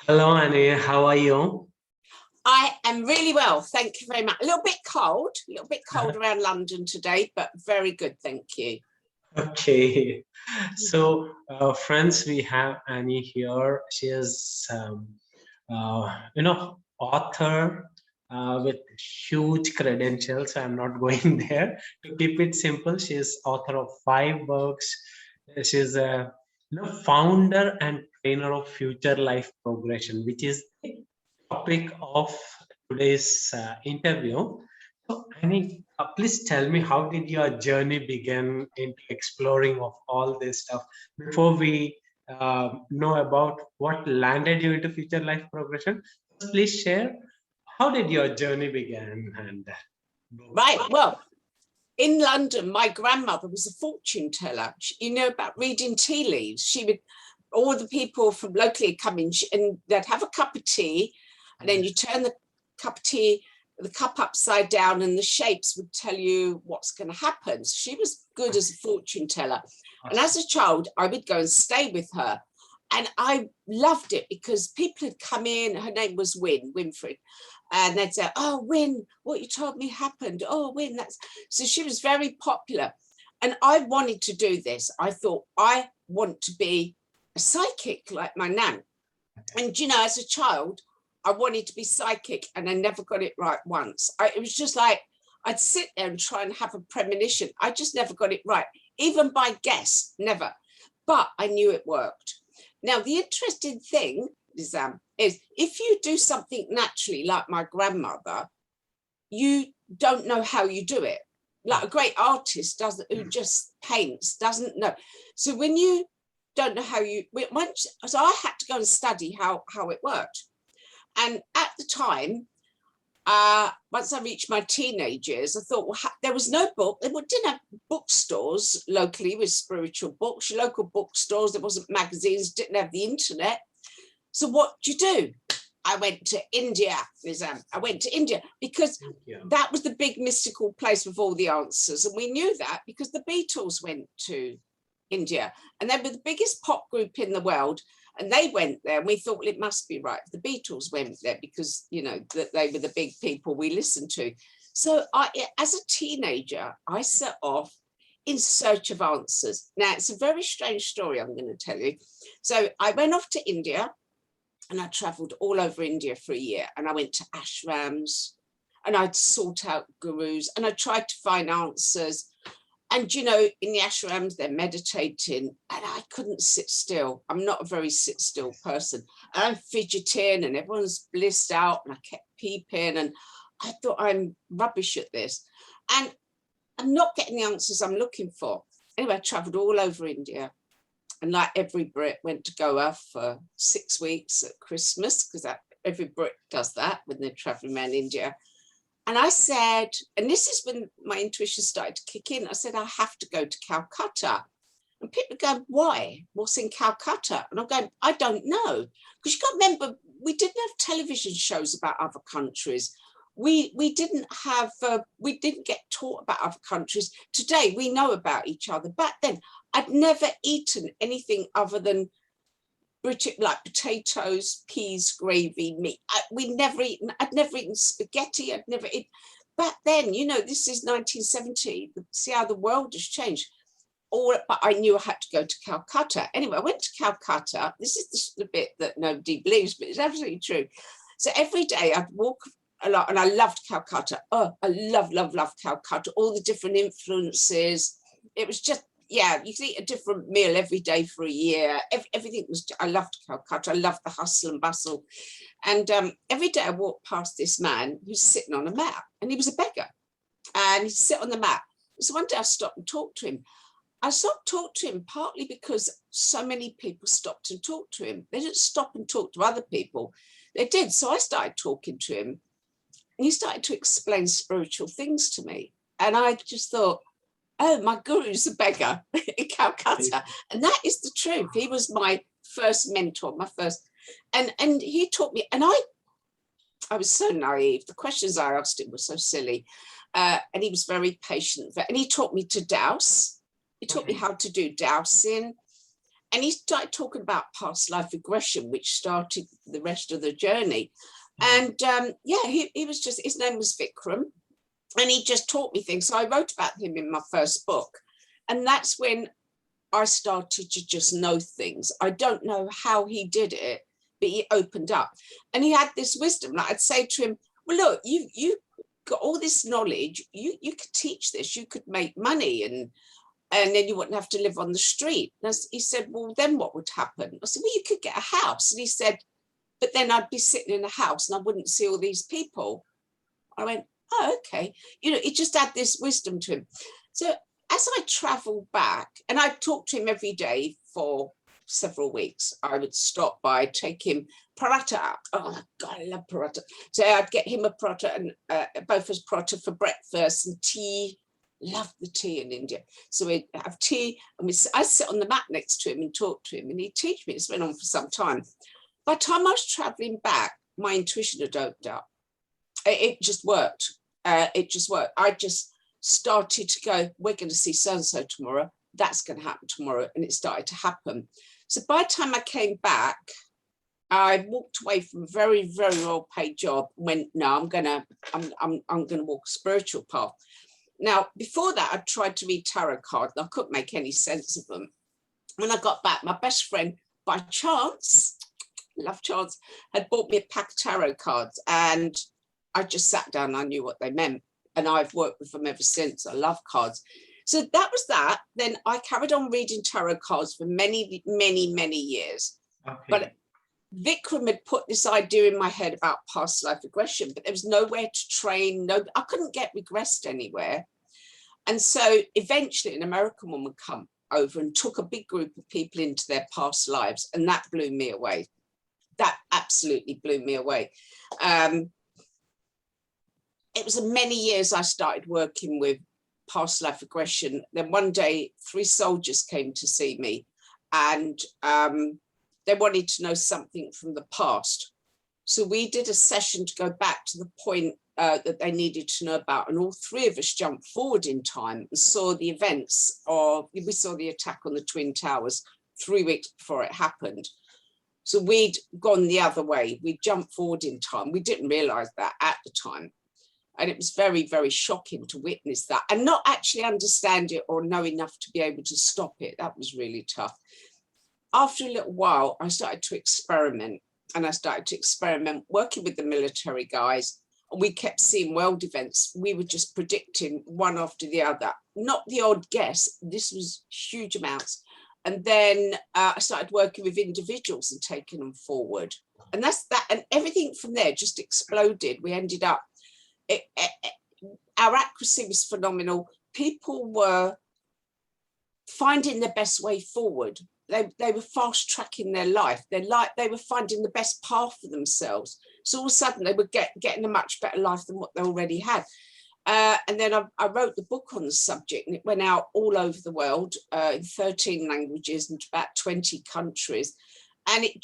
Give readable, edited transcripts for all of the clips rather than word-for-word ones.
Hello, Annie. How are you? I am really well, thank you very much. A little bit cold around London today, but very good, thank you. Okay. So, friends, we have Annie here. She is, author with huge credentials. I'm not going there. To keep it simple, she is author of 5 books. She's a founder and trainer of Future Life Progression, which is the topic of today's interview. So, Annie, please tell me, how did your journey begin into exploring of all this stuff? Before we know about what landed you into future life progression, please share how did your journey begin? And Right, well, in London, my grandmother was a fortune teller. You know about reading tea leaves. She would, all the people from locally come in and they'd have a cup of tea, and then you turn the cup of tea, the cup upside down, and the shapes would tell you what's going to happen. So she was good as a fortune teller. And as a child, I would go and stay with her. And I loved it because people had come in. Her name was Winfred. And they'd say, oh, Win, what you told me happened. Oh, Win, that's... So she was very popular. And I wanted to do this. I thought, I want to be a psychic like my nan. And, you know, as a child, I wanted to be psychic and I never got it right once. It was just like, I'd sit there and try and have a premonition. I just never got it right. Even by guess, never. But I knew it worked. Now, the interesting thing is if you do something naturally, like my grandmother, you don't know how you do it. Like a great artist who just paints, doesn't know. So when you don't know how you, so I had to go and study how it worked. And at the time, once I reached my teenage years, I thought, well, there was no book. They didn't have bookstores locally with spiritual books, local bookstores. There wasn't magazines, didn't have the internet. So what do you do? I went to India, I went to India because that was the big mystical place with all the answers. And we knew that because the Beatles went to India and they were the biggest pop group in the world. And they went there and we thought, well, it must be right. The Beatles went there because, you know, that they were the big people we listened to. So as a teenager, I set off in search of answers. Now, it's a very strange story I'm going to tell you. So I went off to India and I traveled all over India for a year. And I went to ashrams and I'd sought out gurus and I tried to find answers. And, you know, in the ashrams, they're meditating and I couldn't sit still. I'm not a very sit still person. And I'm fidgeting and everyone's blissed out and I kept peeping and I thought I'm rubbish at this. And I'm not getting the answers I'm looking for. Anyway, I traveled all over India and like every Brit went to Goa for 6 weeks at Christmas because every Brit does that when they're traveling around India. And I said, and this is when my intuition started to kick in, I said, I have to go to Calcutta. And people are going, why? What's in Calcutta? And I'm going, I don't know. Because you got to remember, we didn't have television shows about other countries. We didn't get taught about other countries. Today, we know about each other. Back then, I'd never eaten anything other than British, like potatoes, peas, gravy, meat. I'd never eaten spaghetti. I'd never eaten. Back then, you know, this is 1970. See how the world has changed. But I knew I had to go to Calcutta. Anyway, I went to Calcutta. This is the bit that nobody believes, but it's absolutely true. So every day I'd walk a lot, and I loved Calcutta. Oh, I love Calcutta. All the different influences. It was just, yeah, you could eat a different meal every day for a year. Everything was, I loved Calcutta. I loved the hustle and bustle. And every day I walked past this man who's sitting on a mat and he was a beggar and he'd sit on the mat. So one day I stopped and talked to him. I stopped talking to him partly because so many people stopped and talked to him. They didn't stop and talk to other people. They did. So I started talking to him and he started to explain spiritual things to me. And I just thought, oh, my guru's a beggar in Calcutta. And that is the truth. He was my first mentor, and he taught me, and I was so naive. The questions I asked him were so silly. And he was very patient. And he taught me to dowse. He taught me how to do dowsing. And he started talking about past life regression, which started the rest of the journey. And yeah, he was just, his name was Vikram, and he just taught me things. So I wrote about him in my first book. And that's when I started to just know things. I don't know how he did it, but he opened up. And he had this wisdom. Like I'd say to him, well, look, you got all this knowledge, you could teach this, you could make money, and then you wouldn't have to live on the street. And he said, well, then what would happen? I said, well, you could get a house. And he said, but then I'd be sitting in a house and I wouldn't see all these people. I went, oh, okay. You know, he just had this wisdom to him. So as I traveled back, and I talked to him every day for several weeks, I would stop by, take him paratha. Oh God, I love paratha. So I'd get him a paratha, and both as paratha for breakfast, and tea. Love the tea in India. So we'd have tea, and I'd sit on the mat next to him and talk to him, and he'd teach me. It's been on for some time. By the time I was traveling back, my intuition had opened up. It just worked. It just worked. I just started to go, we're going to see so-and-so tomorrow. That's going to happen tomorrow. And it started to happen. So by the time I came back, I walked away from a very, very well-paid job and went, no, I'm going to walk a spiritual path. Now, before that, I tried to read tarot cards and I couldn't make any sense of them. When I got back, my best friend, by chance, love chance, had bought me a pack of tarot cards, and I just sat down and I knew what they meant. And I've worked with them ever since. I love cards. So that was that. Then I carried on reading tarot cards for many, many, many years. Okay. But Vikram had put this idea in my head about past life regression, but there was nowhere to train. No, I couldn't get regressed anywhere. And so eventually an American woman come over and took a big group of people into their past lives. And that blew me away. That absolutely blew me away. It was many years I started working with past life regression. Then one day, 3 soldiers came to see me, and they wanted to know something from the past. So we did a session to go back to the point that they needed to know about. And all 3 of us jumped forward in time and saw the events of, we saw the attack on the Twin Towers 3 weeks before it happened. So we'd gone the other way. We jumped forward in time. We didn't realize that at the time. And it was very, very shocking to witness that and not actually understand it or know enough to be able to stop it. That was really tough. After a little while, I started to experiment, and I started to experiment working with the military guys. And we kept seeing world events. We were just predicting one after the other, not the odd guess. This was huge amounts. And then I started working with individuals and taking them forward. And that's that. And everything from there just exploded. We ended up, our accuracy was phenomenal. People were finding the best way forward. They were fast tracking their life. They were finding the best path for themselves. So all of a sudden they were getting a much better life than what they already had. And then I wrote the book on the subject, and it went out all over the world in 13 languages and about 20 countries. And it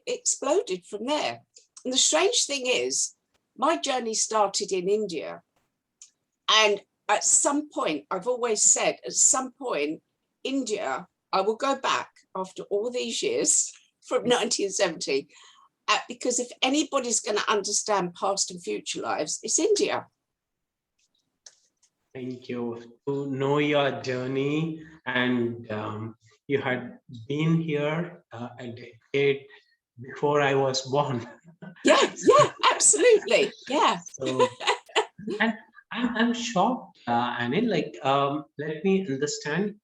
exploded from there. And the strange thing is, my journey started in India. And at some point, I've always said, at some point, India, I will go back after all these years from 1970, because if anybody's going to understand past and future lives, it's India. Thank you. To know your journey, and you had been here a decade before I was born. Yeah, absolutely. Yeah. So, and I'm shocked, Anne. Like, let me understand.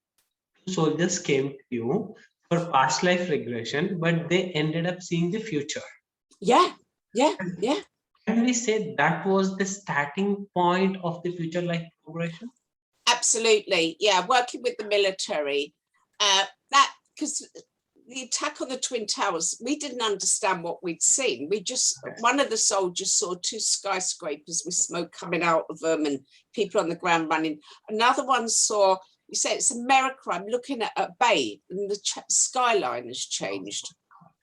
Soldiers came to you for past life regression, but they ended up seeing the future. Yeah. Can we say that was the starting point of the future life progression? Absolutely. Yeah, working with the military. Because the attack on the Twin Towers, we didn't understand what we'd seen. One of the soldiers saw 2 skyscrapers with smoke coming out of them and people on the ground running. Another one saw, you say it's America, I'm looking at a bay and the skyline has changed.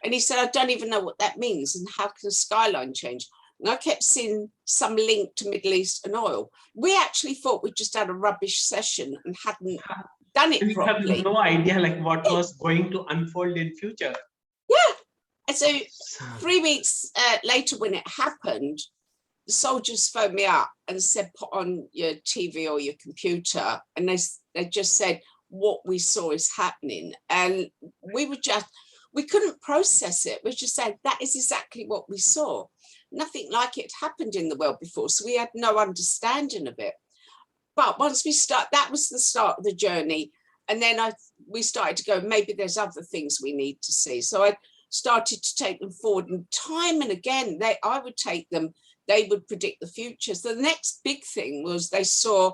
And he said, I don't even know what that means and how can the skyline change? And I kept seeing some link to Middle East and oil. We actually thought we just had a rubbish session and hadn't done it And you have properly. no idea like what was going to unfold in future. Yeah. And so 3 weeks later, when it happened, the soldiers phoned me up and said, put on your TV or your computer. And they just said, what we saw is happening. And we couldn't process it. We just said, that is exactly what we saw. Nothing like it happened in the world before. So we had no understanding of it. But once we that was the start of the journey. And then we started to go, maybe there's other things we need to see. So I started to take them forward, and time and again, I would take them, they would predict the future. So the next big thing was they saw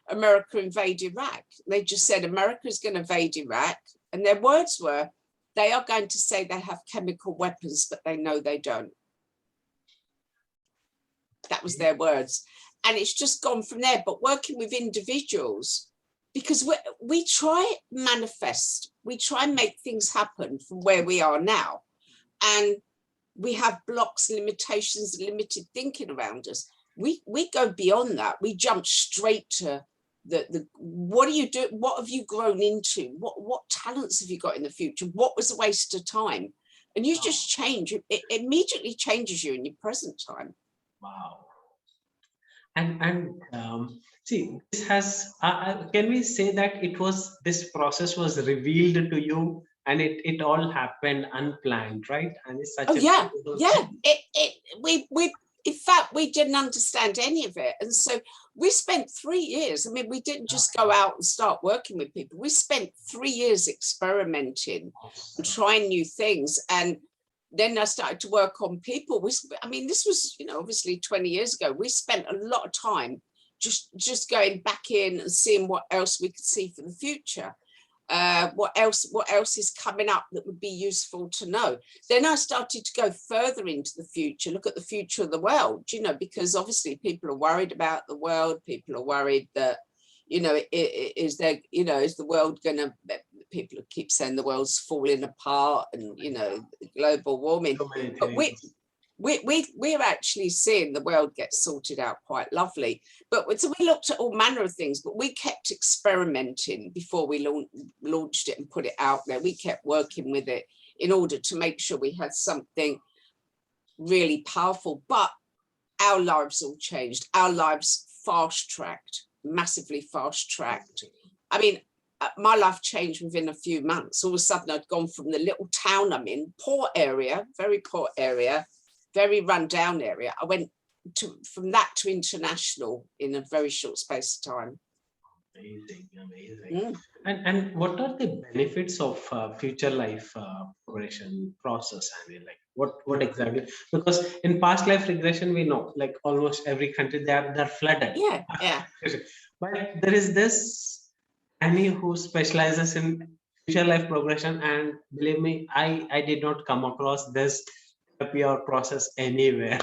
America invade Iraq. They just said, America is going to invade Iraq. And their words were, they are going to say they have chemical weapons, but they know they don't. That was their words. And it's just gone from there. But working with individuals, because we try manifest, we try and make things happen from where we are now. And we have blocks, limitations, limited thinking around us. We go beyond that. We jump straight to the what do you do? What have you grown into? What talents have you got in the future? What was a waste of time? And you just change. It immediately changes you in your present time. Wow. And see, this has, can we say that this process was revealed to you, and it all happened unplanned, right? And it's such yeah. We in fact, we didn't understand any of it. And so we spent 3 years. I mean, we didn't just go out and start working with people. We spent 3 years experimenting and trying new things. And then I started to work on people. I mean, this was, obviously 20 years ago. We spent a lot of time just going back in and seeing what else we could see for the future. What else is coming up that would be useful to know. Then I started to go further into the future, look at the future of the world, because obviously people are worried about the world. People are worried that, is the world gonna, people keep saying the world's falling apart and, global warming. But we're actually seeing the world get sorted out quite lovely. But so we looked at all manner of things, but we kept experimenting before we launched it and put it out there. We kept working with it in order to make sure we had something really powerful. But our lives all changed. Our lives fast-tracked, massively fast-tracked. I mean, my life changed within a few months. All of a sudden, I'd gone from the little town I'm in, poor area, very poor area, very run-down area. I went from that to international in a very short space of time. Amazing. And what are the benefits of future life progression process? I mean, like what exactly? Because in past life regression, we know like almost every country they're flooded. Yeah. But there is this Annie who specializes in future life progression, and believe me, I did not come across this therapy or process anywhere.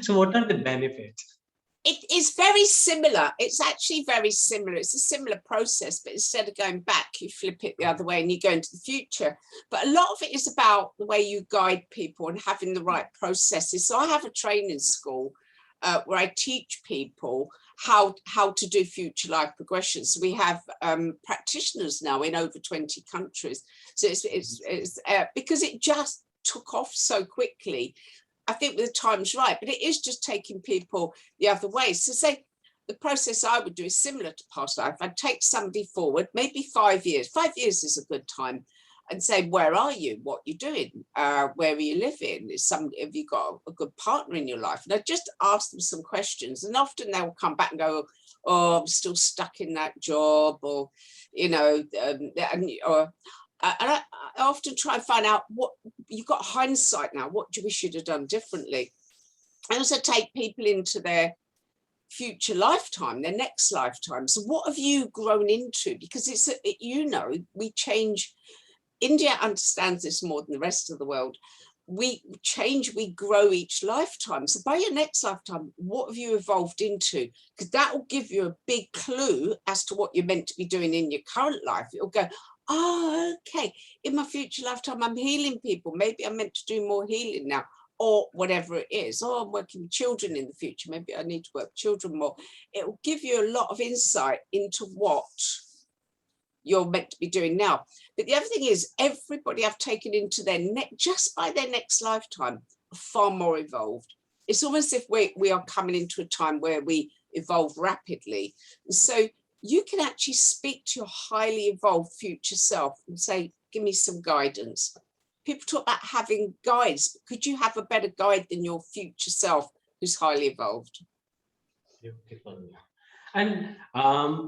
So what are the benefits? It is very similar. It's actually very similar. It's a similar process, but instead of going back, you flip it the other way and you go into the future. But a lot of it is about the way you guide people and having the right processes. So I have a training school where I teach people how to do future life progression. So we have practitioners now in over 20 countries. So it's because it just took off so quickly. I think the time's right, but it is just taking people the other way. So say the process I would do is similar to past life. I'd take somebody forward, maybe 5 years. 5 years is a good time, and say, where are you? What are you doing? Where are you living? Have you got a good partner in your life? And I just ask them some questions, and often they'll come back and go, oh, I'm still stuck in that job, or, and I often try and find out what you've got hindsight now. What do we should have done differently? I also take people into their future lifetime, their next lifetime. So what have you grown into? Because we change. India understands this more than the rest of the world. We change, we grow each lifetime. So by your next lifetime, what have you evolved into? Because that will give you a big clue as to what you're meant to be doing in your current life. It'll go, oh, okay, in my future lifetime, I'm healing people. Maybe I'm meant to do more healing now, or whatever it is. Oh, I'm working with children in the future. Maybe I need to work with children more. It will give you a lot of insight into what you're meant to be doing now. But the other thing is, everybody I've taken into their just by their next lifetime are far more evolved. It's almost as if we are coming into a time where we evolve rapidly. And so you can actually speak to your highly evolved future self and say, give me some guidance. People talk about having guides, but could you have a better guide than your future self who's highly evolved? Beautiful. And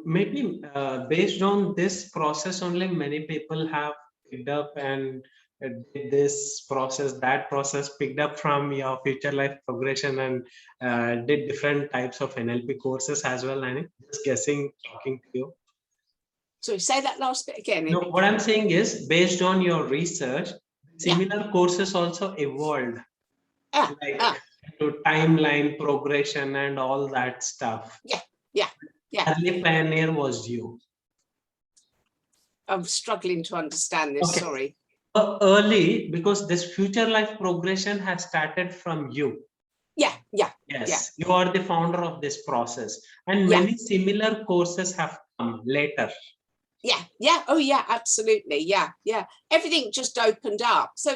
maybe based on this process only, many people have picked up and did this process, that process, picked up from your future life progression, and did different types of NLP courses as well. And just guessing, talking to you. So say that last bit again. No, what I'm saying is, based on your research, similar courses also evolved, like to timeline progression and all that stuff. Yeah. Early pioneer was you. I'm struggling to understand this. Okay. Sorry. Early, because this future life progression has started from you. Yes, you are the founder of this process, and many similar courses have come later. Oh yeah, absolutely. Yeah. Everything just opened up. So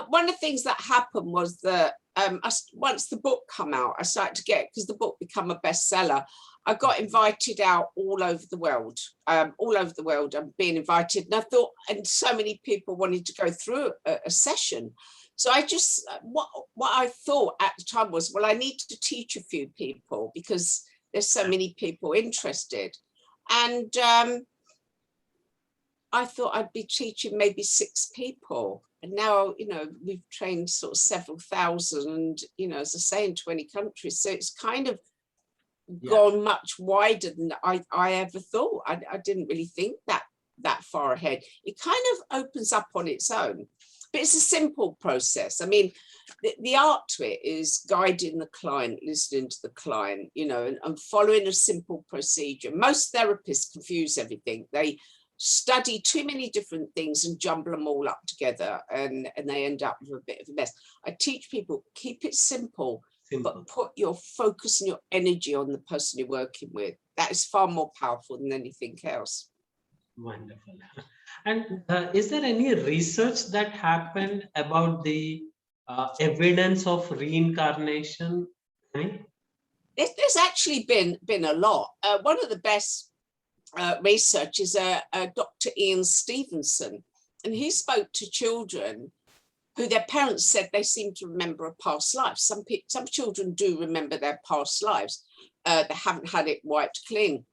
one of the things that happened was that once the book come out, I started to get, because the book became a bestseller, I got invited out all over the world. I'm being invited, and I thought, and so many people wanted to go through a session. So I just, what I thought at the time was, well, I need to teach a few people because there's so many people interested. And I thought I'd be teaching maybe 6 people. And now, we've trained sort of several thousand, and, as I say, in 20 countries. So it's kind of gone much wider than I ever thought. I didn't really think that far ahead. It kind of opens up on its own. But it's a simple process. I mean, the art to it is guiding the client, listening to the client, and following a simple procedure. Most therapists confuse everything. They study too many different things and jumble them all up together, and they end up with a bit of a mess. I teach people, keep it simple, but put your focus and your energy on the person you're working with. That is far more powerful than anything else. Wonderful. And is there any research that happened about the evidence of reincarnation? There's actually been a lot. One of the best research is Dr. Ian Stevenson, and he spoke to children who their parents said they seem to remember a past life. Some children do remember their past lives. They haven't had it wiped clean.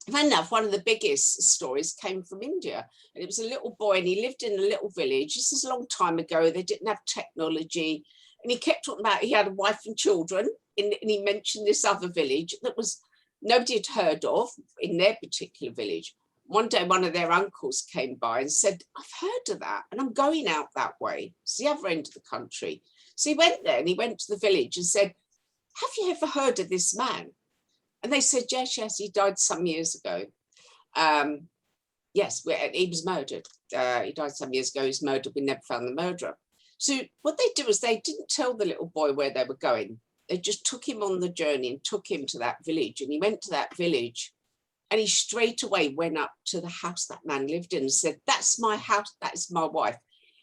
Funny enough, one of the biggest stories came from India, and it was a little boy, and he lived in a little village. This is a long time ago. They didn't have technology, and he kept talking about he had a wife and children, and he mentioned this other village that was nobody had heard of in their particular village. One day, one of their uncles came by and said, I've heard of that, and I'm going out that way. It's the other end of the country. So he went there, and he went to the village and said, have you ever heard of this man? And they said, yes, he died some years ago. Yes, he was murdered. He died some years ago, he was murdered. We never found the murderer. So what they did was they didn't tell the little boy where they were going. They just took him on the journey and took him to that village. And he went to that village, and he straight away went up to the house that man lived in and said, that's my house, that is my wife.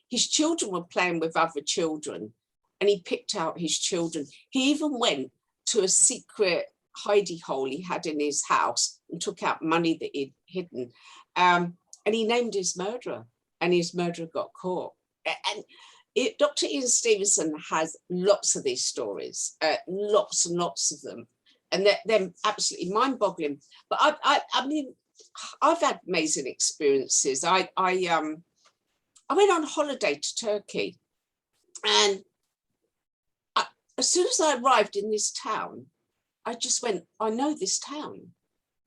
His children were playing with other children, and he picked out his children. He even went to a secret hidey hole he had in his house and took out money that he'd hidden. And he named his murderer, and his murderer got caught. And Dr. Ian Stevenson has lots of these stories, lots and lots of them. And they're absolutely mind-boggling. But I mean, I've had amazing experiences. I went on holiday to Turkey, and as soon as I arrived in this town, I just went, I know this town.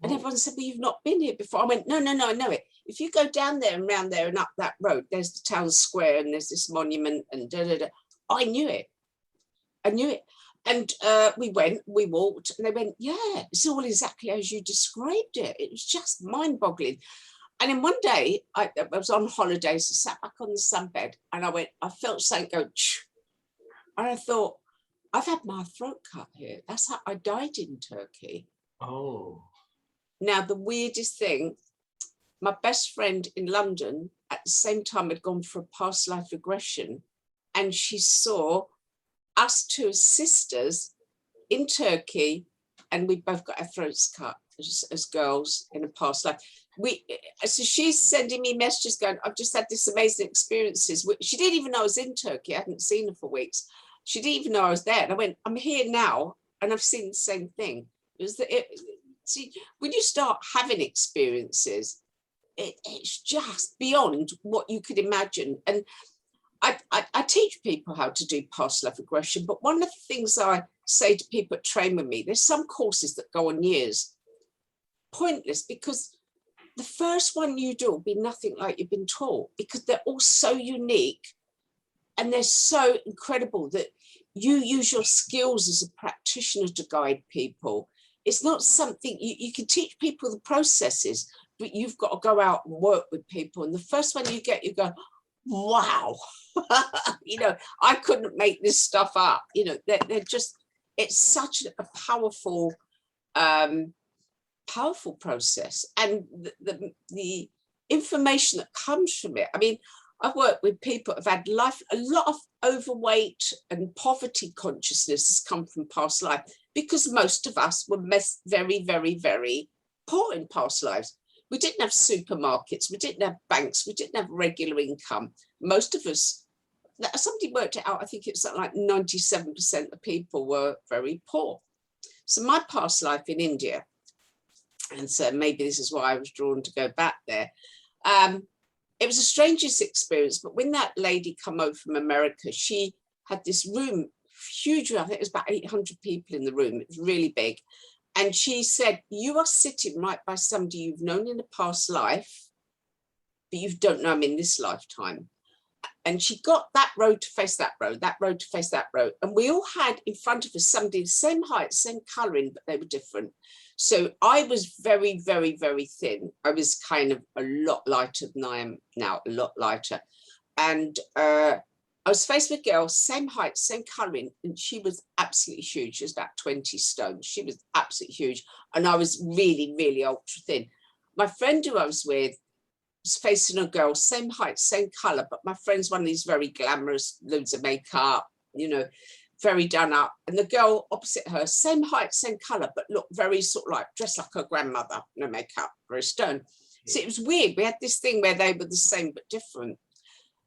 And everyone said, well, you've not been here before. I went, no, I know it. If you go down there and round there and up that road, there's the town square and there's this monument and da-da-da. I knew it. And we walked, and they went, yeah, it's all exactly as you described it. It was just mind-boggling. And then one day, I was on holiday, so I sat back on the sunbed, and I felt something go, Ch-. And I thought, I've had my throat cut here. That's how I died in Turkey. Oh. Now, the weirdest thing, my best friend in London at the same time had gone for a past life regression, and she saw us two as sisters in Turkey, and we both got our throats cut as girls in a past life. So she's sending me messages going, I've just had this amazing experiences. She didn't even know I was in Turkey. I hadn't seen her for weeks. She didn't even know I was there. And I went, I'm here now, and I've seen the same thing. See, when you start having experiences, it's just beyond what you could imagine. And I teach people how to do past life regression, but one of the things I say to people that train with me, there's some courses that go on years, pointless, because the first one you do will be nothing like you've been taught, because they're all so unique and they're so incredible that you use your skills as a practitioner to guide people. It's not something you can teach people the processes, but you've got to go out and work with people. And the first one you get, you go, wow, you know, I couldn't make this stuff up. You know, they're just, it's such a powerful, powerful process. And the information that comes from it. I mean, I've worked with people who've had a lot of overweight and poverty consciousness has come from past life, because most of us were very, very, very poor in past lives. We didn't have supermarkets, we didn't have banks, we didn't have regular income. Most of us, somebody worked it out, I think it's like 97% of people were very poor. So my past life in India, and so maybe this is why I was drawn to go back there, it was the strangest experience. But when that lady come over from America, she had this room, huge room, I think it was about 800 people in the room, it was really big. And she said, you are sitting right by somebody you've known in a past life, but you don't know them in this lifetime. And she got that row to face that row, that row to face that row. And we all had in front of us somebody the same height, same colouring, but they were different. So I was very, very, very thin. I was kind of a lot lighter than I am now, a lot lighter. And I was faced with a girl, same height, same colouring, and she was absolutely huge. She was about 20 stone. She was absolutely huge. And I was really, really ultra thin. My friend who I was with was facing a girl, same height, same colour, but my friend's one of these very glamorous, loads of makeup, you know, very done up. And the girl opposite her, same height, same colour, but looked very sort of like dressed like her grandmother, no makeup, very stone. So it was weird. We had this thing where they were the same but different.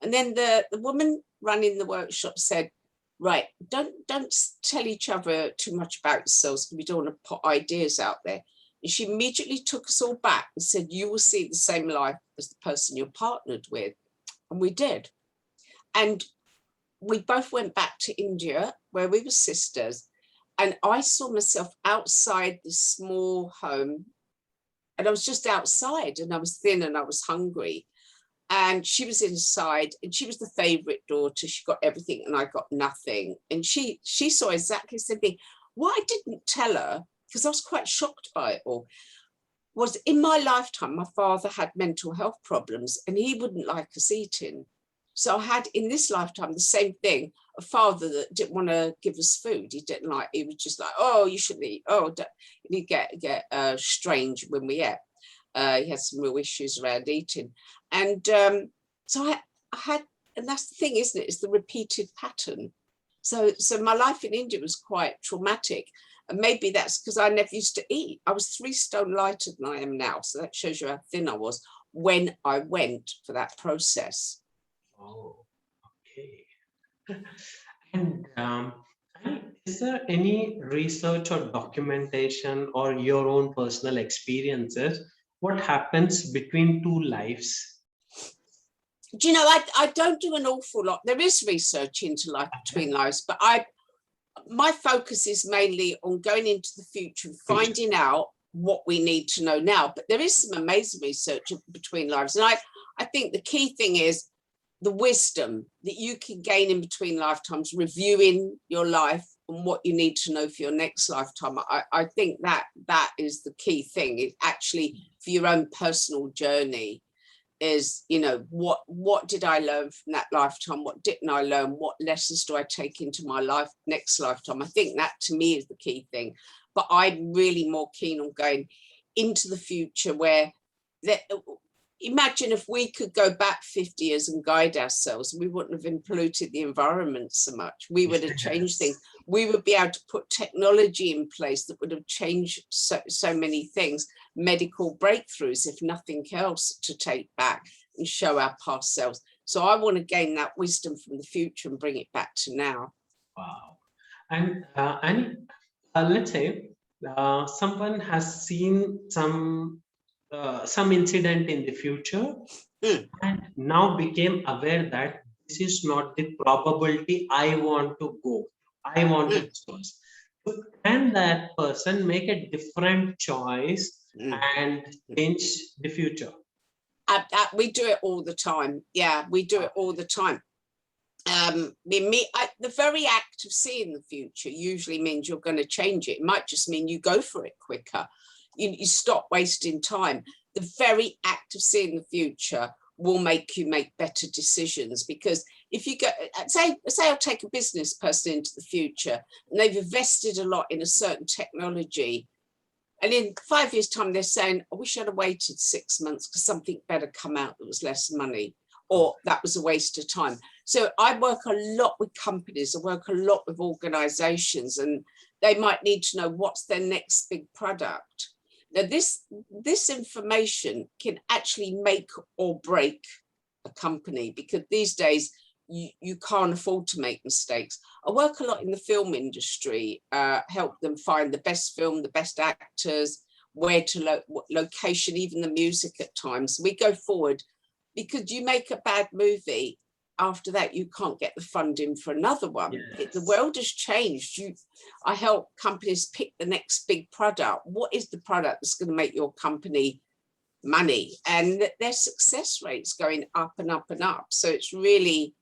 And then the woman running the workshop said, right, don't tell each other too much about yourselves, because we don't want to put ideas out there. And she immediately took us all back and said, you will see the same life as the person you're partnered with. And we did. And we both went back to India, where we were sisters. And I saw myself outside this small home. And I was just outside, and I was thin and I was hungry. And she was inside, and she was the favourite daughter. She got everything and I got nothing. And she saw exactly the same thing. What I didn't tell her, because I was quite shocked by it all, was in my lifetime, my father had mental health problems and he wouldn't like us eating. So I had in this lifetime the same thing, a father that didn't want to give us food. He was just like, oh, you shouldn't eat. Oh, and he'd get strange when we ate. He had some real issues around eating. And so I had, and that's the thing, isn't it? It's the repeated pattern. So my life in India was quite traumatic. And maybe that's because I never used to eat. I was 3 stone lighter than I am now. So that shows you how thin I was when I went for that process. Oh, okay. And is there any research or documentation or your own personal experiences? What happens between 2 lives? Do you know, I don't do an awful lot. There is research into life between lives, but my focus is mainly on going into the future and finding out what we need to know now. But there is some amazing research between lives. And I think the key thing is the wisdom that you can gain in between lifetimes, reviewing your life and what you need to know for your next lifetime. I think that is the key thing. It actually, for your own personal journey, is, you know, what did I learn from that lifetime? What didn't I learn? What lessons do I take into my life next lifetime? I think that to me is the key thing. But I'm really more keen on going into the future, where imagine if we could go back 50 years and guide ourselves, we wouldn't have polluted the environment so much. We would have changed things. We would be able to put technology in place that would have changed so many things, medical breakthroughs, if nothing else, to take back and show our past selves. So I want to gain that wisdom from the future and bring it back to now. Wow. And let's say someone has seen some incident in the future and now became aware that this is not the probability I want to go. I want to choose. So can that person make a different choice and change the future? We do it all the time. Yeah, we do it all the time. The very act of seeing the future usually means you're going to change it. It might just mean you go for it quicker. You stop wasting time. The very act of seeing the future will make you make better decisions, because if you go, say I'll take a business person into the future and they've invested a lot in a certain technology, and in 5 years' time they're saying, I wish I'd have waited 6 months because something better come out that was less money, or that was a waste of time. So I work a lot with companies, I work a lot with organizations, and they might need to know what's their next big product. Now, this information can actually make or break a company, because these days you can't afford to make mistakes. I work a lot in the film industry, help them find the best film, the best actors, where to location, even the music at times. We go forward, because you make a bad movie, after that you can't get the funding for another one. Yes. The world has changed. I help companies pick the next big product. What is the product that's going to make your company money? And their success rates going up and up and up. So it's really,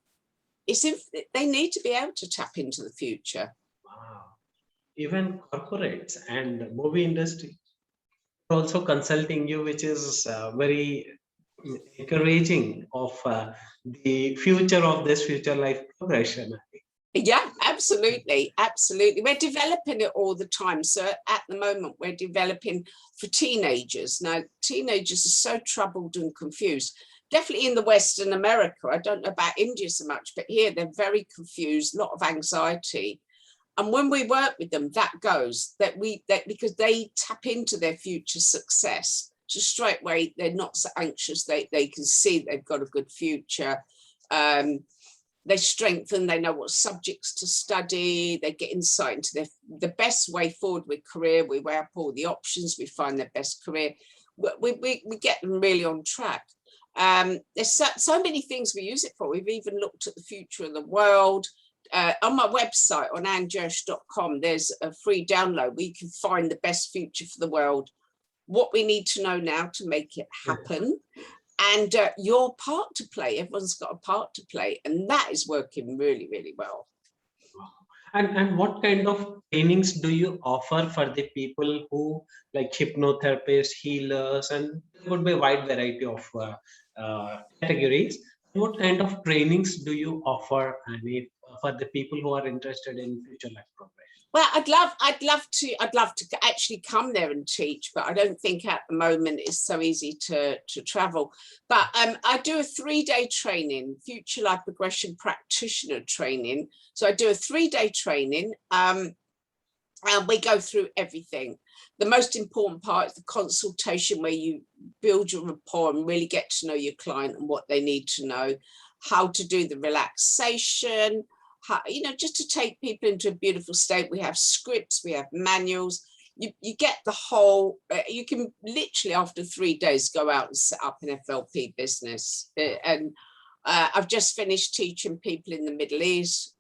they need to be able to tap into the future. Wow. Even corporates and movie industry are also consulting you, which is very encouraging of the future of this future life progression. Yeah, absolutely. We're developing it all the time. So at the moment, we're developing for teenagers. Now, teenagers are so troubled and confused. Definitely in the Western America. I don't know about India so much, but here they're very confused, a lot of anxiety. And when we work with them, that goes, because they tap into their future success. So straight away, they're not so anxious. They can see they've got a good future. They strengthen, they know what subjects to study, they get insight into the best way forward with career. We weigh up all the options, we find their best career. We get them really on track. There's so many things we use it for. We've even looked at the future of the world. On my website, on annejirsch.com, there's a free download where you can find the best future for the world, what we need to know now to make it happen, and your part to play. Everyone's got a part to play, and that is working really, really well. And what kind of trainings do you offer for the people who, like hypnotherapists, healers, and there would be a wide variety of categories? What kind of trainings do you offer, Annie, for the people who are interested in future life progression? Well, I'd love to actually come there and teach, but I don't think at the moment it's so easy to travel. But I do a 3-day training, future life progression practitioner training. So I do a 3-day training, and we go through everything. The most important part is the consultation, where you build your rapport and really get to know your client and what they need to know, how to do the relaxation, just to take people into a beautiful state. We have scripts, we have manuals. You get the whole, you can literally after 3 days go out and set up an FLP business. And I've just finished teaching people in the Middle East.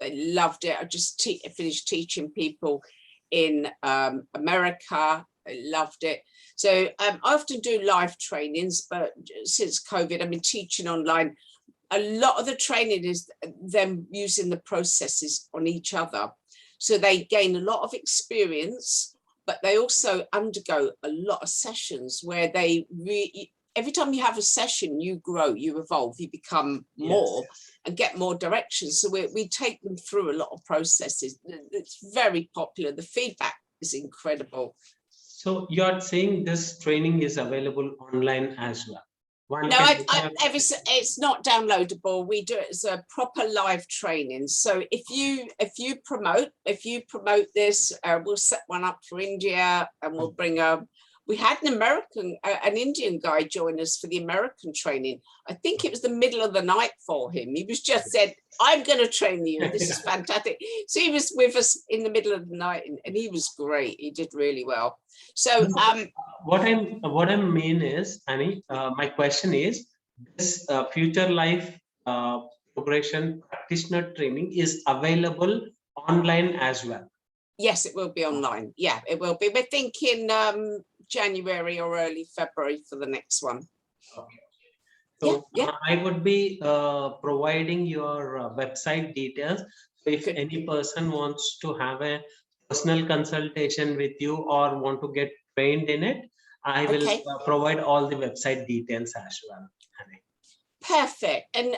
They loved it. I just finished teaching people in America. I loved it. So I often do live trainings, but since COVID, I've been teaching online. A lot of the training is them using the processes on each other. So they gain a lot of experience, but they also undergo a lot of sessions where they every time you have a session, you grow, you evolve, you become more and get more direction. So we take them through a lot of processes. It's very popular. The feedback is incredible. So you're saying this training is available online as well? One No, can it's not downloadable. We do it as a proper live training. So if you promote this, we'll set one up for India, and we'll bring we had an Indian guy join us for the American training. I think it was the middle of the night for him. He was just said, I'm going to train you. This is fantastic. So he was with us in the middle of the night, and he was great. He did really well. So what I mean is, Annie, my question is, this future life progression practitioner training is available online as well. yes, it will be online. Yeah, it will be. We're thinking January or early February for the next one. Okay. So yeah. I would be providing your website details. So if Good. any person wants to have a personal consultation with you or want to get trained in it, I will provide all the website details as well. Perfect. And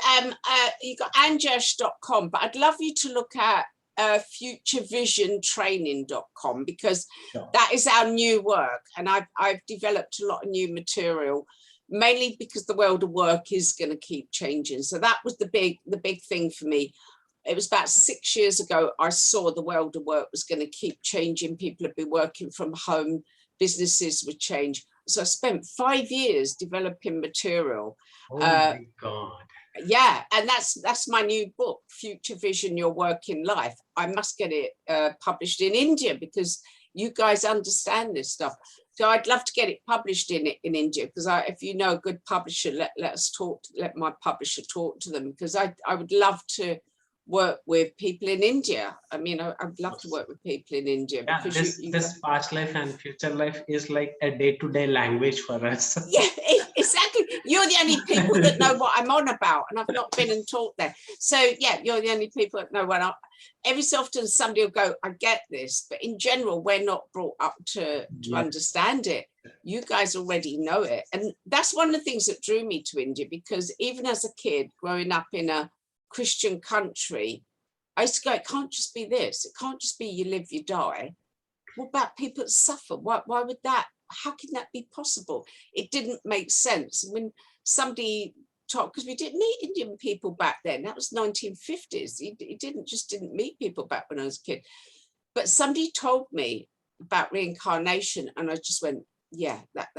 you got Jirsch.com, but I'd love you to look at futurevisiontraining.com, because that is our new work, and I've developed a lot of new material, mainly because the world of work is going to keep changing. So that was the big thing for me. It was about 6 years ago I saw the world of work was going to keep changing. People have been working from home, businesses would change. So I spent 5 years developing material. Oh my God. Yeah, and that's my new book, Future Vision, Your Working Life. I must get it published in India, because you guys understand this stuff. So I'd love to get it published in India, because if you know a good publisher, let my publisher talk to them, because I would love to work with people in India. I mean, I'd love to work with people in India. Yeah, because this past life and future life is like a day-to-day language for us. Yeah, exactly. You're the only people that know what I'm on about, and I've not been and taught there. So yeah, you're the only people that know what every so often somebody will go, I get this, but in general, we're not brought up to understand it. You guys already know it. And that's one of the things that drew me to India, because even as a kid growing up in a Christian country, I used to go, it can't just be this. It can't just be you live, you die. What about people that suffer? Why would that? How can that be possible? It didn't make sense. When somebody talked, because we didn't meet Indian people back then. That was 1950s. He didn't meet people back when I was a kid. But somebody told me about reincarnation, and I just went, yeah, that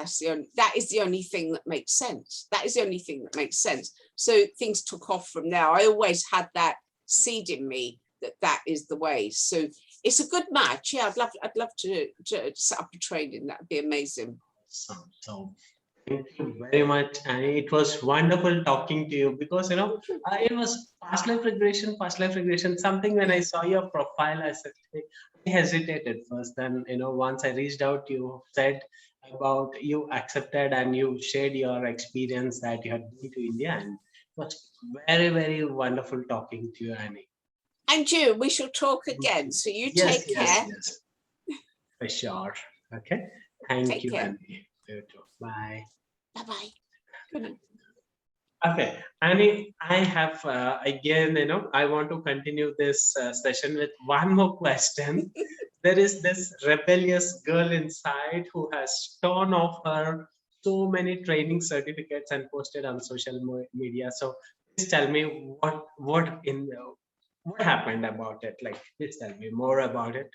is the only thing that makes sense. That is the only thing that makes sense. So things took off from there. I always had that seed in me that is the way. So it's a good match. Yeah, I'd love to set up a training. That'd be amazing. So thank you very much, and it was wonderful talking to you, because it was past life regression. Something when I saw your profile, I said, I hesitated first. Then once I reached out, you said about you accepted and you shared your experience that you had been to India, and it was very, very wonderful talking to you, Annie. And you, we shall talk again. So you take care. Yes, for sure. Okay. Thank you, Annie. Bye. Bye-bye. Okay, Annie, I have again, I want to continue this session with one more question. There is this rebellious girl inside who has torn off her so many training certificates and posted on social media. So please tell me what happened about it. Like, please tell me more about it.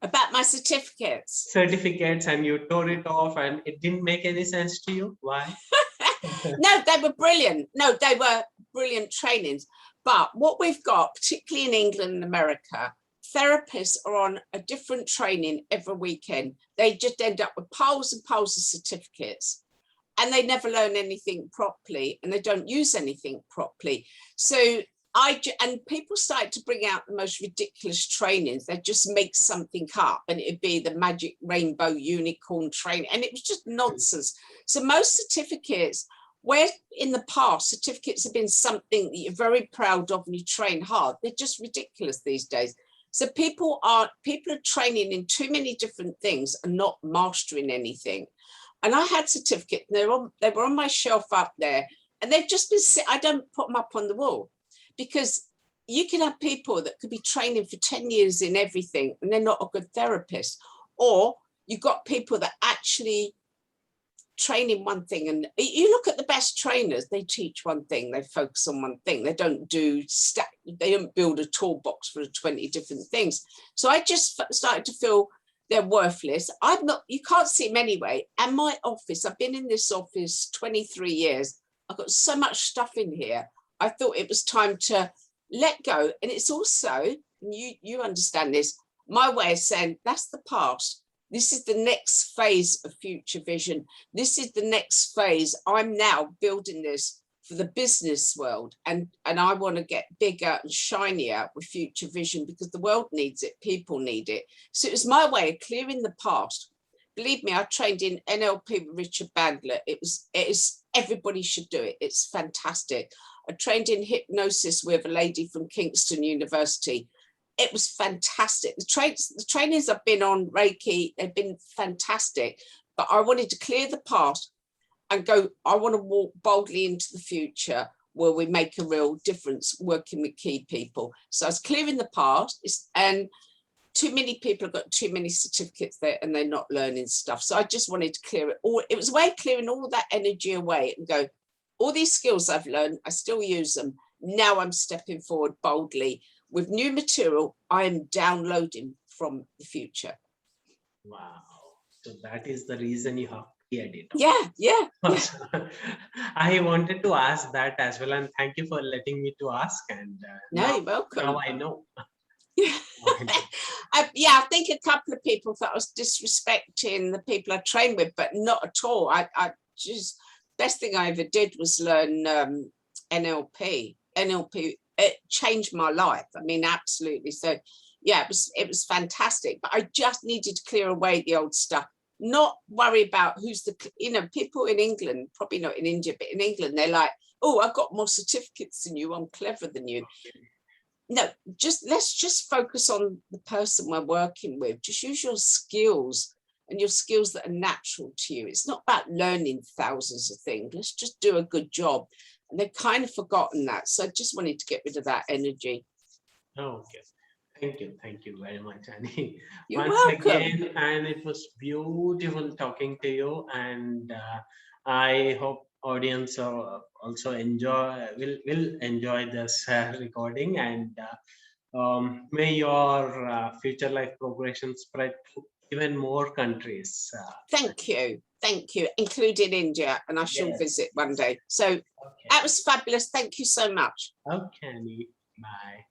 About my certificates. And you tore it off, and it didn't make any sense to you. Why? No, they were brilliant. No, they were brilliant trainings. But what we've got, particularly in England and America, therapists are on a different training every weekend. They just end up with piles and piles of certificates, and they never learn anything properly, and they don't use anything properly. So and people started to bring out the most ridiculous trainings. They'd just make something up, and it'd be the magic rainbow unicorn training, and it was just nonsense. So most certificates, where in the past certificates have been something that you're very proud of and you train hard, they're just ridiculous these days. So people are training in too many different things and not mastering anything. And I had certificates, they were on my shelf up there, and they've just been I don't put them up on the wall, because you can have people that could be training for 10 years in everything and they're not a good therapist. Or you've got people that actually train in one thing, and you look at the best trainers, they teach one thing, they focus on one thing, they don't build a toolbox for 20 different things. So I just started to feel they're worthless. You can't see them anyway. And my office, I've been in this office 23 years. I've got so much stuff in here. I thought it was time to let go. And it's also, you understand this, my way of saying that's the past. This is the next phase of future vision. This is the next phase. I'm now building this for the business world. And I want to get bigger and shinier with future vision because the world needs it. People need it. So it was my way of clearing the past. Believe me, I trained in NLP with Richard Bandler. It is everybody should do it. It's fantastic. I trained in hypnosis with a lady from Kingston University. It was fantastic. The trainings I've been on, Reiki, they've been fantastic. But I wanted to clear the past and go, I want to walk boldly into the future where we make a real difference working with key people. So I was clearing the past, and too many people have got too many certificates there and they're not learning stuff. So I just wanted to clear it all. It was a way of clearing all that energy away and go, all these skills I've learned, I still use them. Now I'm stepping forward boldly with new material I am downloading from the future. Wow. So that is the reason you have cleared it. Yeah. I wanted to ask that as well. And thank you for letting me to ask. And you're welcome. Now I know. I think a couple of people thought I was disrespecting the people I train with, but not at all. I just, best thing I ever did was learn NLP. It changed my life. I mean, absolutely. So yeah, it was fantastic. But I just needed to clear away the old stuff. Not worry about who's people in England, probably not in India, but in England, they're like, oh, I've got more certificates than you. I'm cleverer than you. No, let's just focus on the person we're working with. Just use your skills and your skills that are natural to you. It's not about learning thousands of things. Let's just do a good job. And they've kind of forgotten that. So I just wanted to get rid of that energy. Okay. Thank you very much, Annie. You're Once welcome. again, and it was beautiful talking to you. And I hope audience also will enjoy this recording. And may your future life progression spread to even more countries. Thank you, including India, and I shall visit one day. So that was fabulous. Thank you so much. Okay, Annie. Bye.